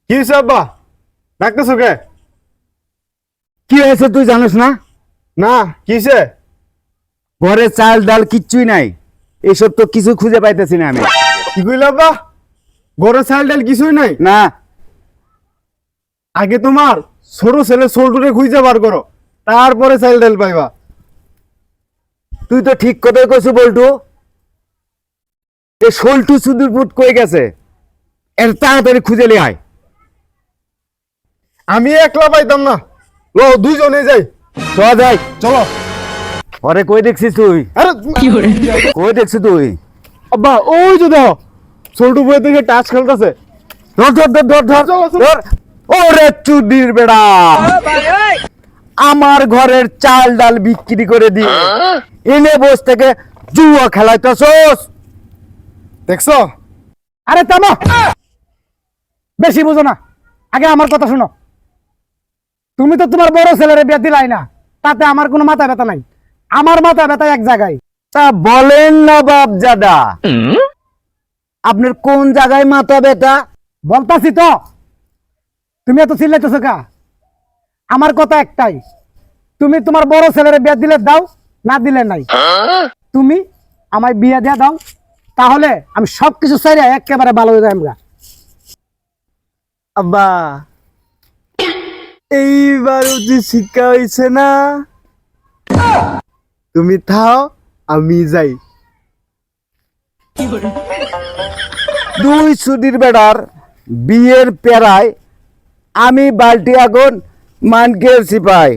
কি হয়েছে আব্বা? ডাকতেছো কে? কি হয়েছে তুই জানিস না? না, কি হয়েছে? ঘরে চাল ডাল কিচ্ছুই নাই, এইসব তো কিছু খুঁজে পাইতেছি না আমি। কি কইলে আব্বা? গরুর চাল ডাল কিছুই নাই? না, আগে তোমার ছোট ছেলে সোল্টুরে খুঁজে বার করো, তারপরে চাল ডাল পাইবা। তুই তো ঠিক কথাই কইছু বল্টু। এ শোলটু সুদূর পুট কই গেছে, এর তাড়াতাড়ি খুঁজে লি আয়। আমি একলা পাইতাম না, লো দুইজনে যাই। চ যাই। চলো। ঘরে কই দেখছিস তুই? আরে কই দেখছিস তুই? আব্বা ওই যে দেখো সোল্টু বইয়ের দিকে টাচ খেলতেছে। ধর ধর ধর ধর ধর চলো, চলো। ধর। ওরে চুদির বেড়া, আমার ঘরের চাল ডাল বিক্রি করে দিয়ে এনে বস থেকে জুয়া খেলাইতেছস। দেখছো? আরে থামো, বেশি বুঝো না, আগে আমার কথা শোনো। তুমি তো তোমার বড় ছেলের বিয়ে দিলাই না, তাতে আমার কোনো মাথা ব্যথা নাই। আমার মাথা ব্যথা এক জায়গায়। তা বলেন না বাপ জাদা, আপনার কোন জায়গায় মাথা ব্যথা? বলতাছি তো, তুমি এত চিল্লাইতেছো কা? আমার কথা একটাই, তুমি তোমার বড় ছেলের বিয়ে দিলে দাও, না দিলে নাই। তুমি আমায় বিয়ে দিয়ে দাও, তাহলে আমি সবকিছু চাইলে একেবারে ভালো হয়ে যাই। আব্বা, এইবার যে শিক্ষা হয়েছে না, তুমি থাও আমি যাই। দুই সুদির বেড়ার বিয়ের পেরায় আমি বালতি আগুন মানকের সিপাই।